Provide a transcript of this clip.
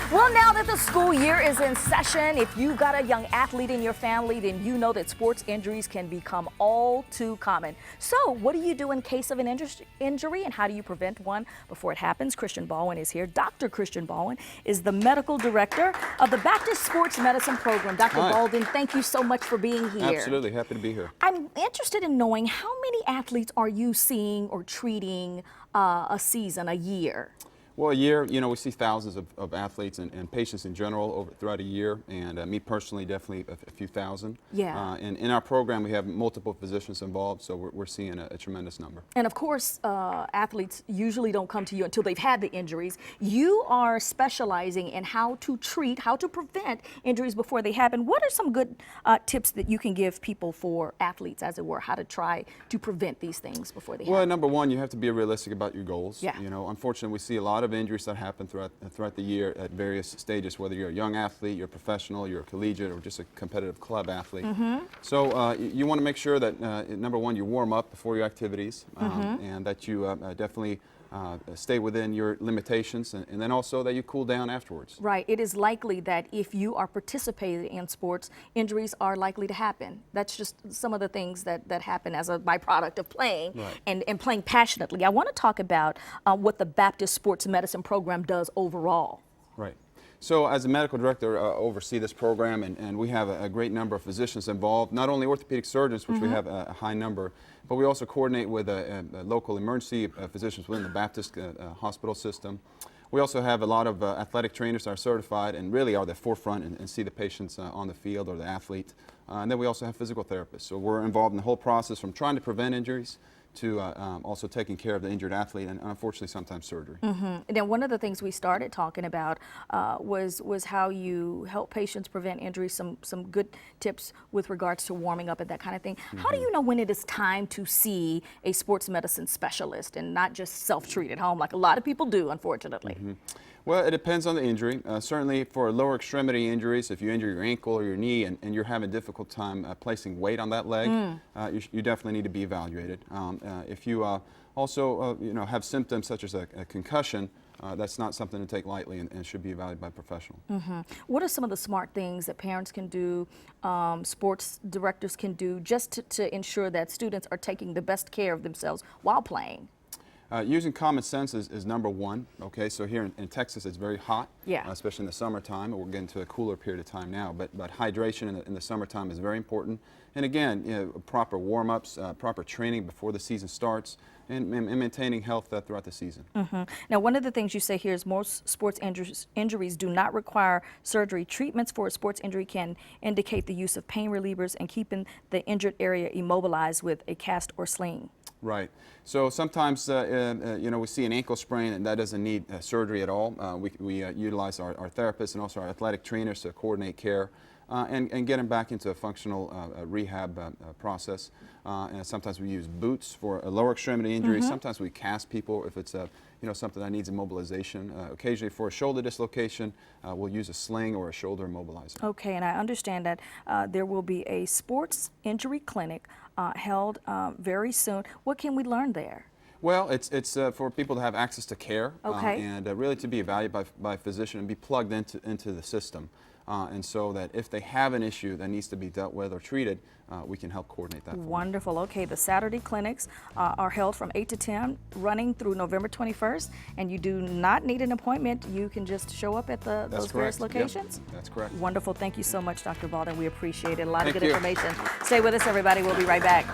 Well, now that the school year is in session, if you've got a young athlete in your family, then you know that sports injuries can become all too common. So what do you do in case of an injury, and how do you prevent one before it happens? Christian Baldwin is here. Dr. Christian Baldwin is the medical director of the Baptist Sports Medicine Program. Dr. Hi. Baldwin, thank you so much for being here. Absolutely, happy to be here. I'm interested in knowing how many athletes are you seeing or treating a season, a year? Well, a year, we see thousands of athletes and patients in general throughout a year, and me personally, definitely a few thousand. Yeah. And in our program, we have multiple physicians involved, so we're seeing a tremendous number. And of course, athletes usually don't come to you until they've had the injuries. You are specializing in how to treat, how to prevent injuries before they happen. What are some good tips that you can give people, for athletes, as it were, how to try to prevent these things before they Well, happen? number one, you have to be realistic about your goals. Yeah. Unfortunately, we see a lot of injuries that happen throughout the year at various stages, whether you're a young athlete, you're a professional, you're a collegiate, or just a competitive club athlete. So you want to make sure that, number one, you warm up before your activities, and that you definitely stay within your limitations, and then also that you cool down afterwards. Right. It is likely that if you are participating in sports, injuries are likely to happen. That's just some of the things that happen as a byproduct of playing. Right. and playing passionately. I want to talk about what the Baptist Sports Medicine Program does overall. Right. So as a medical director, I oversee this program, and we have a great number of physicians involved, not only orthopedic surgeons, which we have a high number, but we also coordinate with local emergency physicians within the Baptist hospital system. We also have a lot of athletic trainers that are certified and really are the forefront and see the patients on the field, or the athlete. And then we also have physical therapists. So we're involved in the whole process, from trying to prevent injuries to also taking care of the injured athlete, and unfortunately sometimes surgery. And then one of the things we started talking about was how you help patients prevent injuries, some good tips with regards to warming up and that kind of thing. How do you know when it is time to see a sports medicine specialist and not just self-treat at home like a lot of people do, unfortunately? Well, it depends on the injury. Certainly for lower extremity injuries, if you injure your ankle or your knee and you're having a difficult time placing weight on that leg, you definitely need to be evaluated. If you also have symptoms such as a concussion, that's not something to take lightly, and should be evaluated by a professional. What are some of the smart things that parents can do, sports directors can do, just to ensure that students are taking the best care of themselves while playing? Using common sense is number one. Okay, so here in Texas it's very hot, Yeah. Especially in the summertime. We're getting to a cooler period of time now, but hydration in the summertime is very important. And again, proper warm-ups, proper training before the season starts, and maintaining health throughout the season. Now, one of the things you say here is most sports injuries do not require surgery. Treatments for a sports injury can indicate the use of pain relievers and keeping the injured area immobilized with a cast or sling. Right. So sometimes, we see an ankle sprain, and that doesn't need surgery at all. We utilize our therapists and also our athletic trainers to coordinate care and get them back into a functional rehab process. And sometimes we use boots for a lower extremity injury. Sometimes we cast people if it's something that needs immobilization. Occasionally for a shoulder dislocation, we'll use a sling or a shoulder immobilizer. Okay, and I understand that there will be a sports injury clinic held very soon. What can we learn there? Well, it's for people to have access to care, Okay. and really to be evaluated by a physician and be plugged into the system. And so that if they have an issue that needs to be dealt with or treated, we can help coordinate that. Wonderful. Okay, the Saturday clinics are held from 8 to 10, running through November 21st, and you do not need an appointment. You can just show up at those various locations? Yep, that's correct. Wonderful. Thank you so much, Dr. Baldwin. We appreciate it. A lot Thank of good you. information. Stay with us, everybody. We'll be right back.